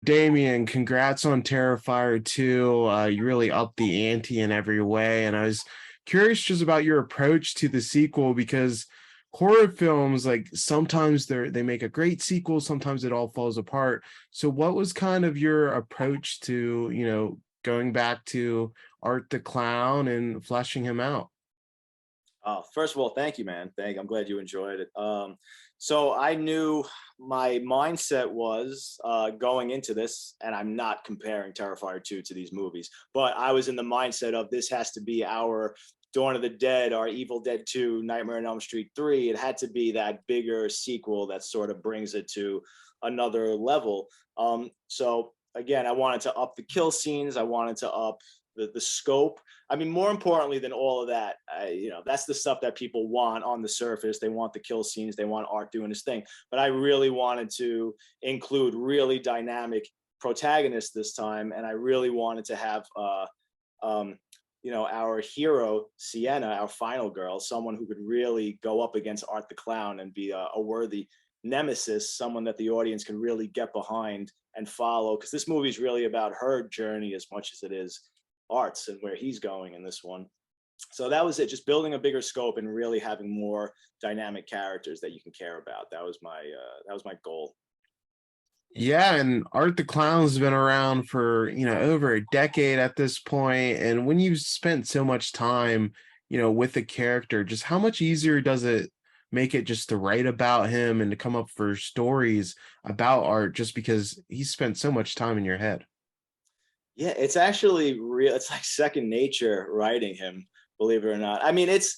Damien, congrats on Terrifier 2. You really upped the ante in every way. And I was curious just about your approach to the sequel because horror films, like sometimes they make a great sequel, sometimes it all falls apart. So what was kind of your approach to, going back to Art the Clown and fleshing him out? First of all, thank you, man. I'm glad you enjoyed it. So I knew my mindset was going into this, and I'm not comparing Terrifier 2 to these movies, but I was in the mindset of this has to be our Dawn of the Dead, our Evil Dead 2, Nightmare on Elm Street 3. It had to be that bigger sequel that sort of brings it to another level. So again, I wanted to up the kill scenes. I wanted to up the scope. I mean, more importantly than all of that, that's the stuff that people want on the surface. They want the kill scenes. They want Art doing his thing. But I really wanted to include really dynamic protagonists this time. And I really wanted to have, our hero, Sienna, our final girl, someone who could really go up against Art the Clown and be a worthy nemesis, someone that the audience can really get behind and follow. Because this movie is really about her journey as much as it is Art's and where he's going in this one. So that was it, just building a bigger scope and really having more dynamic characters that you can care about. That was my goal. Yeah, and Art the Clown's been around for, over a decade at this point. And when you've spent so much time, with the character, just how much easier does it make it just to write about him and to come up for stories about Art just because he's spent so much time in your head? Yeah, it's actually real. It's like second nature writing him, believe it or not. I mean, it's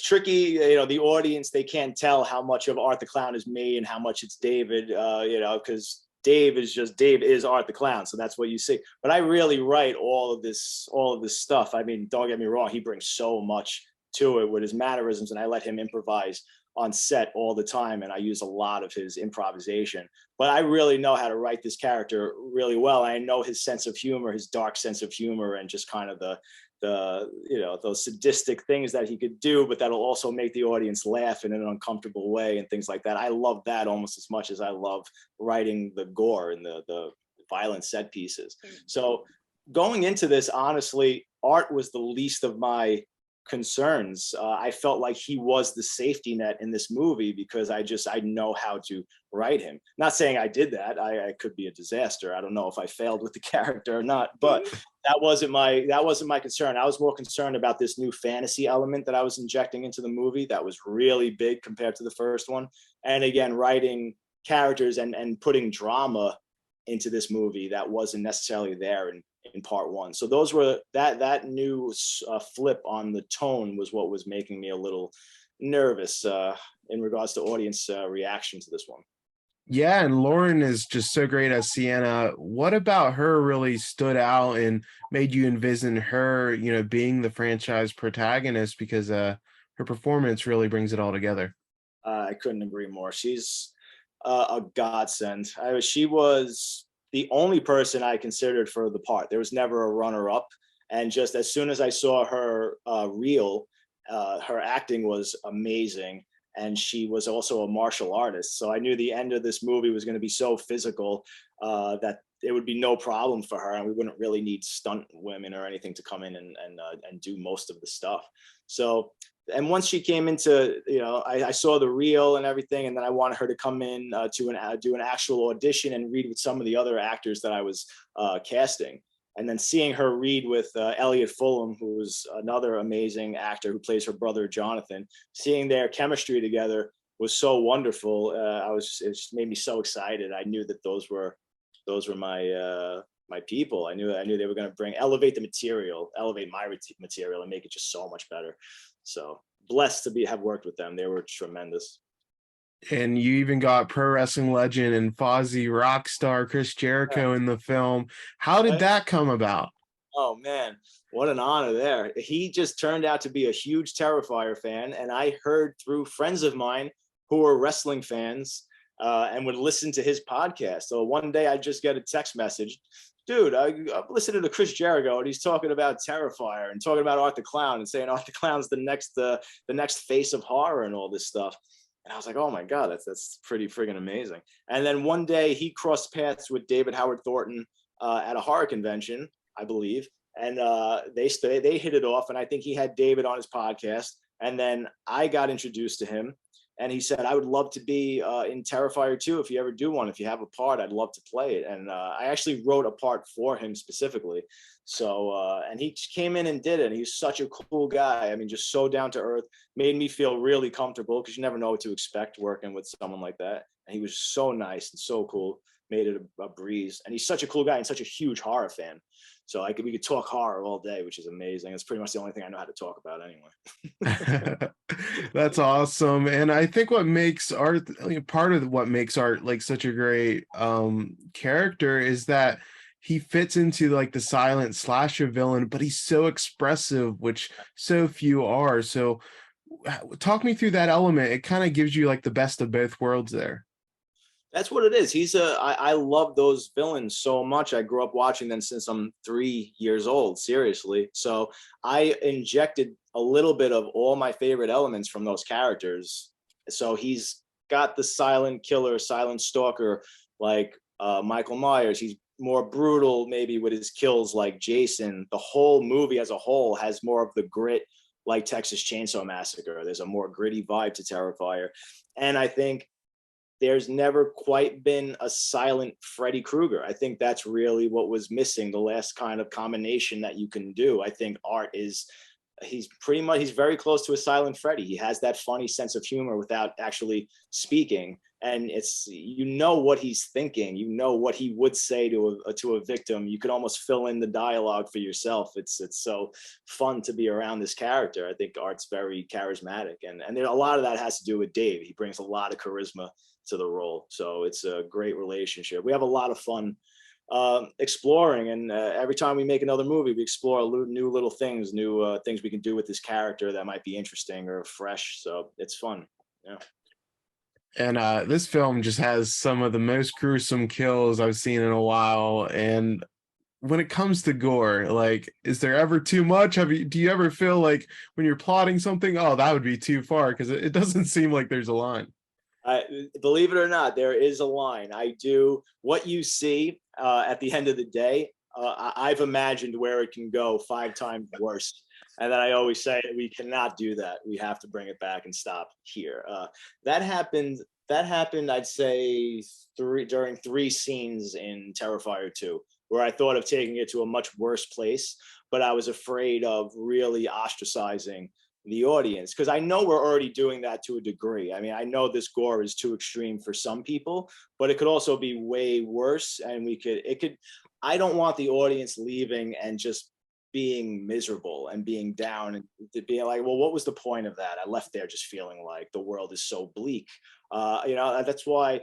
tricky. The audience, they can't tell how much of Art the Clown is me and how much it's David. Because Dave is Art the Clown, so that's what you see. But I really write all of this stuff. I mean, don't get me wrong, he brings so much to it with his mannerisms, and I let him improvise on set all the time, and I use a lot of his improvisation. But I really know how to write this character really well. I know his sense of humor, his dark sense of humor, and just kind of those sadistic things that he could do, but that'll also make the audience laugh in an uncomfortable way and things like that. I love that almost as much as I love writing the gore and the violent set pieces. So going into this, honestly, Art was the least of my concerns. I felt like he was the safety net in this movie because I know how to write him. Not saying I did that. I could be a disaster. I don't know if I failed with the character or not, but that wasn't my concern. I was more concerned about this new fantasy element that I was injecting into the movie that was really big compared to the first one. And again, writing characters and putting drama into this movie that wasn't necessarily there in part one. So those were that new flip on the tone was what was making me a little nervous in regards to audience reaction to this one. Yeah, and Lauren is just so great as Sienna. What about her really stood out and made you envision her, being the franchise protagonist because her performance really brings it all together? I couldn't agree more. She's a godsend. She was the only person I considered for the part. There was never a runner-up. And just as soon as I saw her reel, her acting was amazing. And she was also a martial artist. So I knew the end of this movie was going to be so physical that it would be no problem for her. And we wouldn't really need stunt women or anything to come in and do most of the stuff. So, and once she came into, I saw the reel and everything, and then I wanted her to come in to do an actual audition and read with some of the other actors that I was casting. And then seeing her read with Elliot Fulham, who's another amazing actor who plays her brother, Jonathan, seeing their chemistry together was so wonderful. It just made me so excited. I knew that those were my people. I knew they were going to elevate my material and make it just so much better. So blessed to have worked with them. They were tremendous. And you even got pro wrestling legend and Fozzy rock star Chris Jericho in the film. How did that come about? Oh man, what an honor there. He just turned out to be a huge Terrifier fan, and I heard through friends of mine who were wrestling fans and would listen to his podcast. So one day I just get a text message, dude, I'm listening to Chris Jericho and he's talking about Terrifier and talking about Art the Clown and saying Art the Clown's the next face of horror and all this stuff. And I was like, oh my God, that's pretty friggin' amazing. And then one day he crossed paths with David Howard Thornton at a horror convention, I believe. And they hit it off. And I think he had David on his podcast. And then I got introduced to him. And he said, I would love to be in Terrifier 2 if you ever do one. If you have a part, I'd love to play it. And I actually wrote a part for him specifically. So, and he came in and did it. And he's such a cool guy. I mean, just so down to earth, made me feel really comfortable because you never know what to expect working with someone like that. And he was so nice and so cool, made it a breeze. And he's such a cool guy and such a huge horror fan. So we could talk horror all day, which is amazing. It's pretty much the only thing I know how to talk about anyway. That's awesome. And I think what makes Art, part of what makes Art like such a great character is that he fits into like the silent slasher villain, but he's so expressive, which so few are. So talk me through that element. It kind of gives you like the best of both worlds there. That's what it is. I love those villains so much. I grew up watching them since I'm 3 years old, seriously. So I injected a little bit of all my favorite elements from those characters. So he's got the silent killer, silent stalker, like Michael Myers. He's more brutal, maybe with his kills, like Jason. The whole movie as a whole has more of the grit, like Texas Chainsaw Massacre. There's a more gritty vibe to Terrifier. And I think there's never quite been a silent Freddy Krueger. I think that's really what was missing, the last kind of combination that you can do. I think Art he's very close to a silent Freddy. He has that funny sense of humor without actually speaking. And you know what he's thinking, you know what he would say to a victim. You could almost fill in the dialogue for yourself. It's so fun to be around this character. I think Art's very charismatic, and a lot of that has to do with Dave. He brings a lot of charisma to the role, so it's a great relationship. We have a lot of fun exploring, and every time we make another movie, we explore new little things, new things we can do with this character that might be interesting or fresh. So it's fun. Yeah. And this film just has some of the most gruesome kills I've seen in a while. And when it comes to gore, like, is there ever too much? Do you ever feel like when you're plotting something, oh, that would be too far? Because it doesn't seem like there's a line. Believe it or not, there is a line. I do what you see at the end of the day. I've imagined where it can go 5 times worse. And then I always say, we cannot do that. We have to bring it back and stop here. That happened, I'd say, during 3 scenes in Terrifier 2, where I thought of taking it to a much worse place, but I was afraid of really ostracizing the audience, because I know we're already doing that to a degree. I mean, I know this gore is too extreme for some people, but it could also be way worse. And I don't want the audience leaving and just being miserable and being down and being like, well, what was the point of that? I left there just feeling like the world is so bleak. That's why,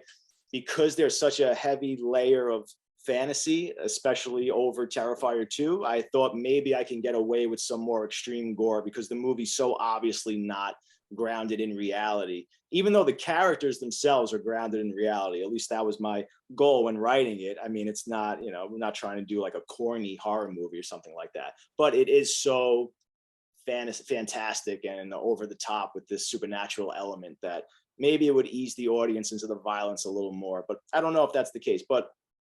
because there's such a heavy layer of fantasy, especially over Terrifier 2, I thought maybe I can get away with some more extreme gore, because the movie's so obviously not grounded in reality, even though the characters themselves are grounded in reality. At least that was my goal when writing it. I mean, it's not, we're not trying to do like a corny horror movie or something like that, but it is so fantastic and over the top with this supernatural element that maybe it would ease the audience into the violence a little more. But I don't know if that's the case. But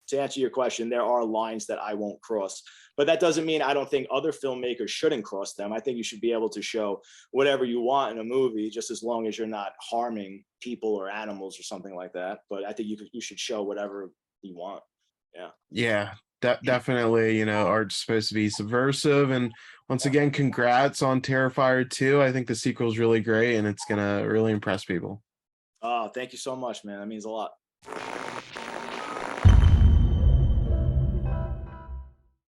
to answer your question, there are lines that I won't cross, but that doesn't mean I don't think other filmmakers shouldn't cross them. I think you should be able to show whatever you want in a movie, just as long as you're not harming people or animals or something like that. But I think you should show whatever you want. Yeah. Yeah, definitely. Art's supposed to be subversive. And once again, congrats on Terrifier 2. I think the sequel is really great and it's going to really impress people. Oh, thank you so much, man. That means a lot.